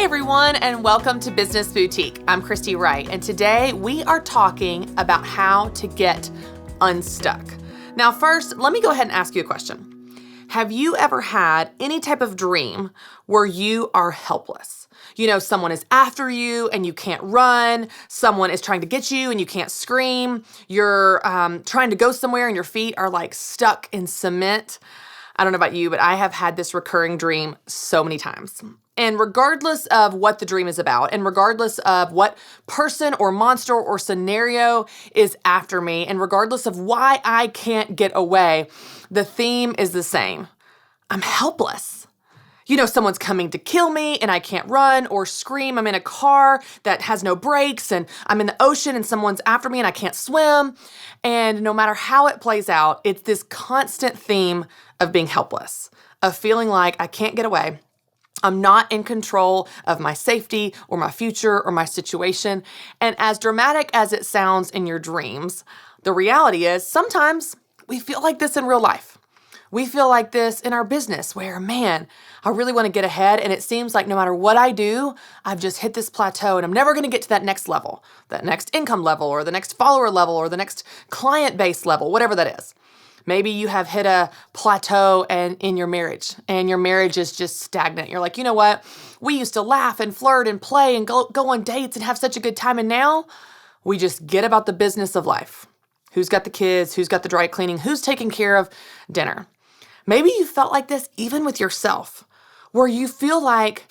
Hey everyone, and welcome to Business Boutique. I'm Christy Wright, and today we are talking about how to get unstuck. Now first, let me go ahead and ask you a question. Have you ever had any type of dream where you are helpless? You know, someone is after you and you can't run. Someone is trying to get you and you can't scream. You're trying to go somewhere and your feet are like stuck in cement. I don't know about you, but I have had this recurring dream so many times. And regardless of what the dream is about, and regardless of what person or monster or scenario is after me, and regardless of why I can't get away, the theme is the same. I'm helpless. You know, someone's coming to kill me and I can't run or scream. I'm in a car that has no brakes and I'm in the ocean and someone's after me and I can't swim. And no matter how it plays out, it's this constant theme of being helpless, of feeling like I can't get away. I'm not in control of my safety or my future or my situation. And as dramatic as it sounds in your dreams, the reality is sometimes we feel like this in real life. We feel like this in our business where, man, I really want to get ahead. And it seems like no matter what I do, I've just hit this plateau and I'm never going to get to that next level, that next income level or the next follower level or the next client base level, whatever that is. Maybe you have hit a plateau in your marriage and your marriage is just stagnant. You're like, you know what? We used to laugh and flirt and play and go on dates and have such a good time. And now we just get about the business of life. Who's got the kids? Who's got the dry cleaning? Who's taking care of dinner? Maybe you felt like this even with yourself, where you feel like,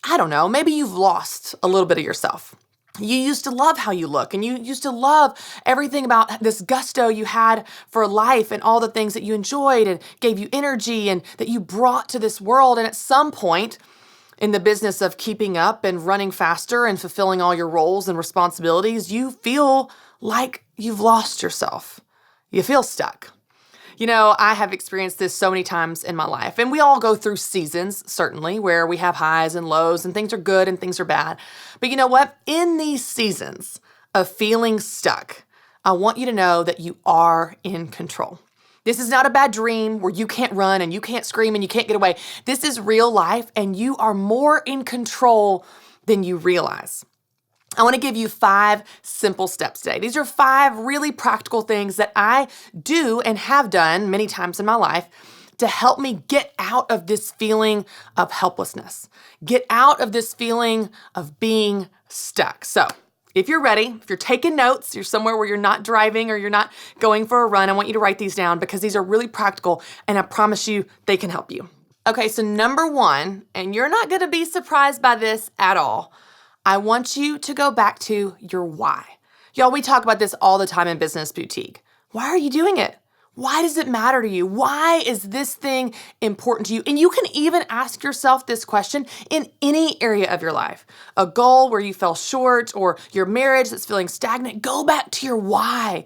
I don't know, maybe you've lost a little bit of yourself. You used to love how you look and you used to love everything about this gusto you had for life and all the things that you enjoyed and gave you energy and that you brought to this world. And at some point in the business of keeping up and running faster and fulfilling all your roles and responsibilities, you feel like you've lost yourself. You feel stuck. You know, I have experienced this so many times in my life, and we all go through seasons, certainly, where we have highs and lows and things are good and things are bad. But you know what? In these seasons of feeling stuck, I want you to know that you are in control. This is not a bad dream where you can't run and you can't scream and you can't get away. This is real life, and you are more in control than you realize. I want to give you 5 simple steps today. These are 5 really practical things that I do and have done many times in my life to help me get out of this feeling of helplessness, get out of this feeling of being stuck. So if you're ready, if you're taking notes, you're somewhere where you're not driving or you're not going for a run, I want you to write these down because these are really practical and I promise you they can help you. Okay, so number 1, and you're not going to be surprised by this at all, I want you to go back to your why. Y'all, we talk about this all the time in Business Boutique. Why are you doing it? Why does it matter to you? Why is this thing important to you? And you can even ask yourself this question in any area of your life. A goal where you fell short or your marriage that's feeling stagnant, go back to your why.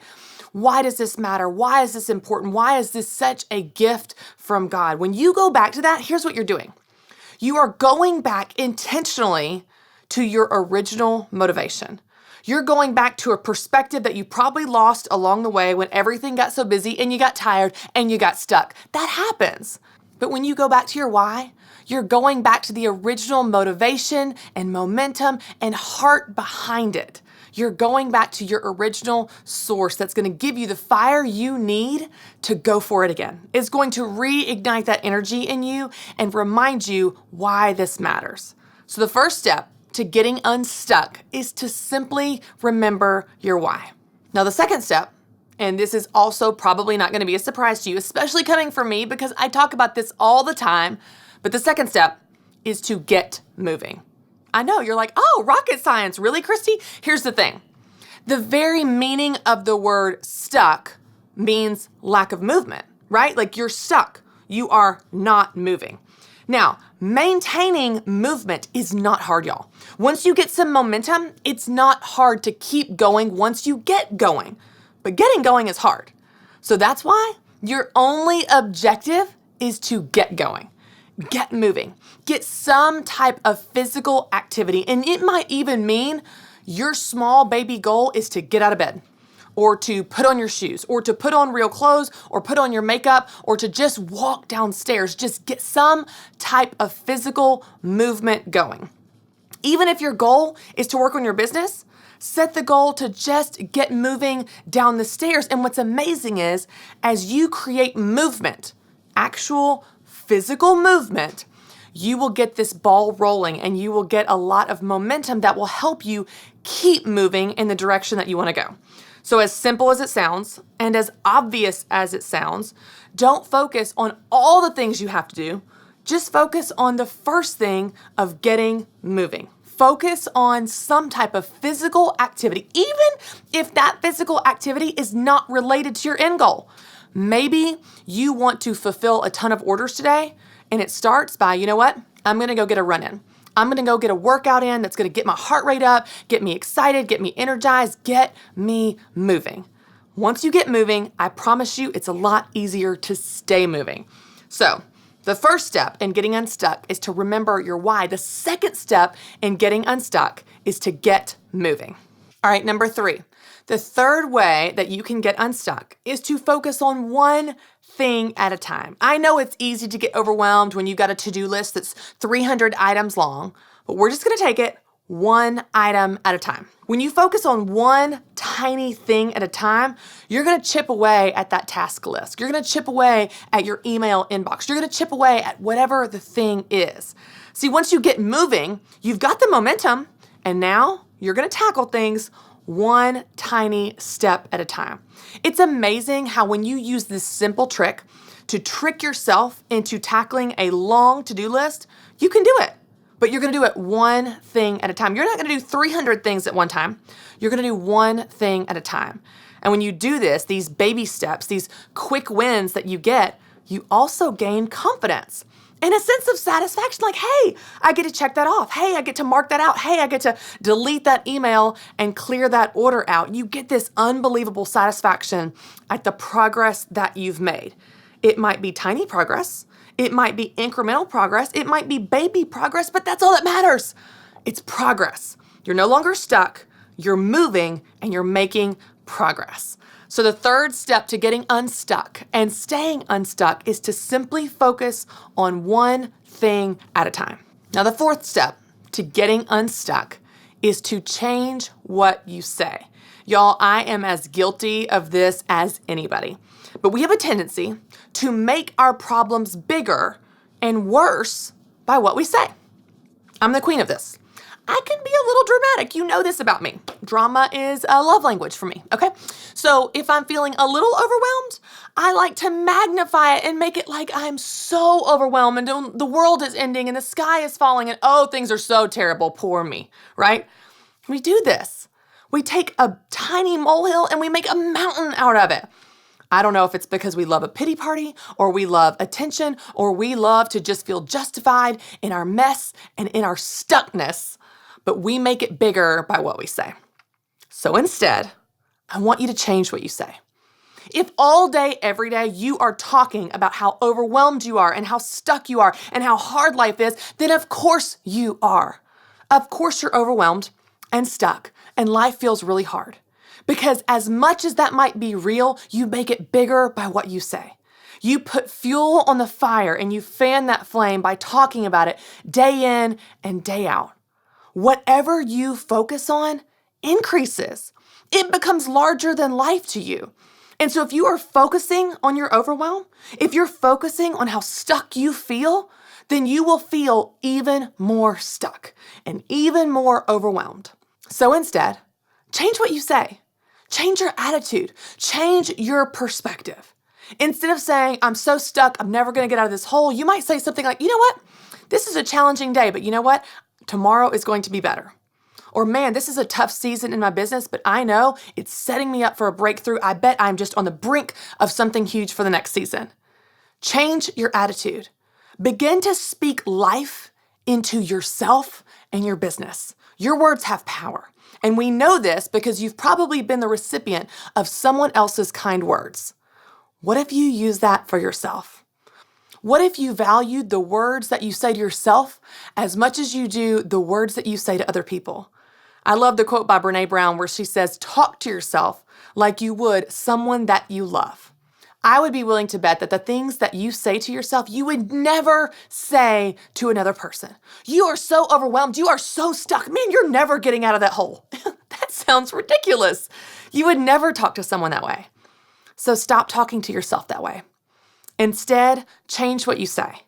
Why does this matter? Why is this important? Why is this such a gift from God? When you go back to that, here's what you're doing. You are going back intentionally to your original motivation. You're going back to a perspective that you probably lost along the way when everything got so busy and you got tired and you got stuck. That happens. But when you go back to your why, you're going back to the original motivation and momentum and heart behind it. You're going back to your original source that's going to give you the fire you need to go for it again. It's going to reignite that energy in you and remind you why this matters. So the first step to getting unstuck is to simply remember your why. Now, the second step, and this is also probably not going to be a surprise to you, especially coming from me because I talk about this all the time, but the second step is to get moving. I know you're like, oh, rocket science, really, Christy? Here's the thing. The very meaning of the word stuck means lack of movement, right? Like you're stuck. You are not moving. Now, maintaining movement is not hard, y'all. Once you get some momentum, it's not hard to keep going once you get going. But getting going is hard. So that's why your only objective is to get going, get moving, get some type of physical activity. And it might even mean your small baby goal is to get out of bed, or to put on your shoes, or to put on real clothes, or put on your makeup, or to just walk downstairs. Just get some type of physical movement going. Even if your goal is to work on your business, set the goal to just get moving down the stairs. And what's amazing is, as you create movement, actual physical movement, you will get this ball rolling and you will get a lot of momentum that will help you keep moving in the direction that you want to go. So as simple as it sounds and as obvious as it sounds, don't focus on all the things you have to do. Just focus on the first thing of getting moving. Focus on some type of physical activity, even if that physical activity is not related to your end goal. Maybe you want to fulfill a ton of orders today, and it starts by, you know what? I'm going to go get a run in. I'm going to go get a workout in that's going to get my heart rate up, get me excited, get me energized, get me moving. Once you get moving, I promise you it's a lot easier to stay moving. So the first step in getting unstuck is to remember your why. The second step in getting unstuck is to get moving. All right, number 3. The third way that you can get unstuck is to focus on one thing at a time. I know it's easy to get overwhelmed when you've got a to-do list that's 300 items long, but we're just going to take it one item at a time. When you focus on one tiny thing at a time, you're going to chip away at that task list. You're going to chip away at your email inbox. You're going to chip away at whatever the thing is. See, once you get moving, you've got the momentum, and now you're going to tackle things one tiny step at a time. It's amazing how when you use this simple trick to trick yourself into tackling a long to-do list, you can do it. But you're going to do it one thing at a time. You're not going to do 300 things at one time. You're going to do one thing at a time. And when you do this, these baby steps, these quick wins that you get, you also gain confidence and a sense of satisfaction. Like, hey, I get to check that off. Hey, I get to mark that out. Hey, I get to delete that email and clear that order out. You get this unbelievable satisfaction at the progress that you've made. It might be tiny progress. It might be incremental progress. It might be baby progress, but that's all that matters. It's progress. You're no longer stuck. You're moving and you're making progress. So the third step to getting unstuck and staying unstuck is to simply focus on one thing at a time. Now, the fourth step to getting unstuck is to change what you say. Y'all, I am as guilty of this as anybody. But we have a tendency to make our problems bigger and worse by what we say. I'm the queen of this. I can be a little dramatic. You know this about me. Drama is a love language for me, okay? So if I'm feeling a little overwhelmed, I like to magnify it and make it like I'm so overwhelmed and the world is ending and the sky is falling and oh, things are so terrible, poor me, right? We do this. We take a tiny molehill and we make a mountain out of it. I don't know if it's because we love a pity party or we love attention or we love to just feel justified in our mess and in our stuckness, but we make it bigger by what we say. So instead, I want you to change what you say. If all day, every day, you are talking about how overwhelmed you are and how stuck you are and how hard life is, then of course you are. Of course you're overwhelmed and stuck and life feels really hard. Because as much as that might be real, you make it bigger by what you say. You put fuel on the fire and you fan that flame by talking about it day in and day out. Whatever you focus on increases. It becomes larger than life to you. And so if you are focusing on your overwhelm, if you're focusing on how stuck you feel, then you will feel even more stuck and even more overwhelmed. So instead, change what you say. Change your attitude. Change your perspective. Instead of saying, I'm so stuck, I'm never going to get out of this hole, you might say something like, you know what? This is a challenging day, but you know what? Tomorrow is going to be better. Or man, this is a tough season in my business, but I know it's setting me up for a breakthrough. I bet I'm just on the brink of something huge for the next season. Change your attitude. Begin to speak life into yourself and your business. Your words have power. And we know this because you've probably been the recipient of someone else's kind words. What if you use that for yourself? What if you valued the words that you say to yourself as much as you do the words that you say to other people? I love the quote by Brene Brown where she says, talk to yourself like you would someone that you love. I would be willing to bet that the things that you say to yourself, you would never say to another person. You are so overwhelmed. You are so stuck. Man, you're never getting out of that hole. That sounds ridiculous. You would never talk to someone that way. So stop talking to yourself that way. Instead, change what you say.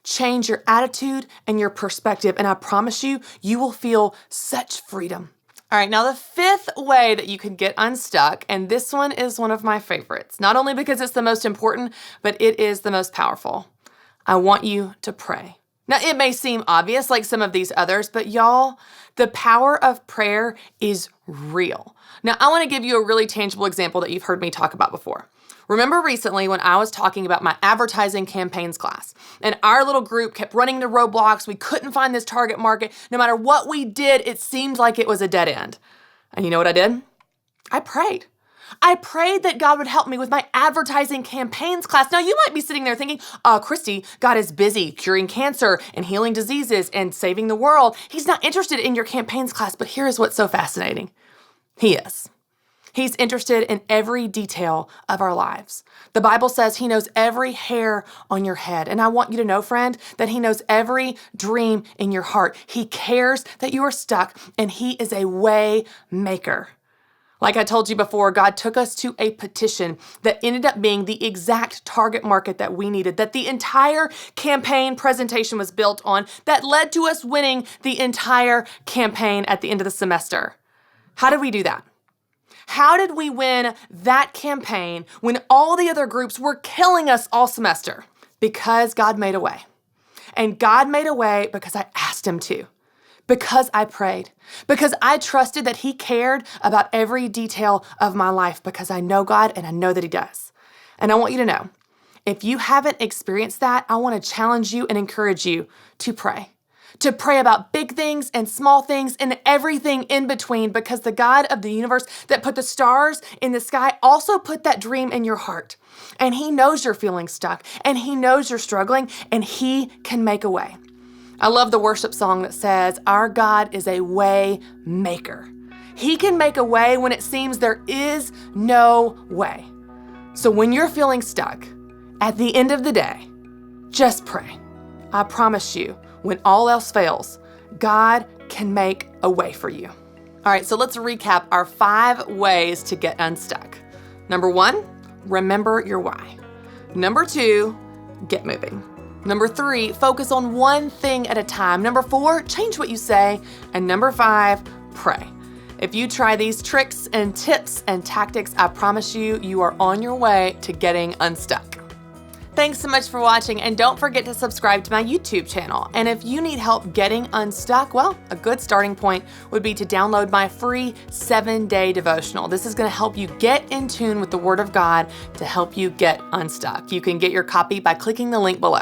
Change your attitude and your perspective, and I promise you, you will feel such freedom. All right, now the fifth way that you can get unstuck, and this one is one of my favorites, not only because it's the most important, but it is the most powerful. I want you to pray. Now, it may seem obvious like some of these others, but y'all, the power of prayer is real. Now, I want to give you a really tangible example that you've heard me talk about before. Remember recently when I was talking about my advertising campaigns class, and our little group kept running into roadblocks. We couldn't find this target market. No matter what we did, it seemed like it was a dead end. And you know what I did? I prayed. I prayed that God would help me with my advertising campaigns class. Now, you might be sitting there thinking, Christy, God is busy curing cancer and healing diseases and saving the world. He's not interested in your campaigns class, but here is what's so fascinating. He is. He's interested in every detail of our lives. The Bible says he knows every hair on your head. And I want you to know, friend, that he knows every dream in your heart. He cares that you are stuck, and he is a way maker. Like I told you before, God took us to a petition that ended up being the exact target market that we needed, that the entire campaign presentation was built on, that led to us winning the entire campaign at the end of the semester. How did we do that? How did we win that campaign when all the other groups were killing us all semester? Because God made a way. And God made a way because I asked him to. Because I prayed. Because I trusted that he cared about every detail of my life, because I know God and I know that he does. And I want you to know, if you haven't experienced that, I want to challenge you and encourage you to pray. To pray about big things and small things and everything in between, because the God of the universe that put the stars in the sky also put that dream in your heart. And he knows you're feeling stuck, and he knows you're struggling, and he can make a way. I love the worship song that says, our God is a way maker. He can make a way when it seems there is no way. So when you're feeling stuck, at the end of the day, just pray. I promise you, when all else fails, God can make a way for you. All right, so let's recap our 5 ways to get unstuck. Number 1, remember your why. Number 2, get moving. Number 3, focus on one thing at a time. Number 4, change what you say. And number 5, pray. If you try these tricks and tips and tactics, I promise you, you are on your way to getting unstuck. Thanks so much for watching, and don't forget to subscribe to my YouTube channel. And if you need help getting unstuck, well, a good starting point would be to download my free 7-day devotional. This is going to help you get in tune with the Word of God to help you get unstuck. You can get your copy by clicking the link below.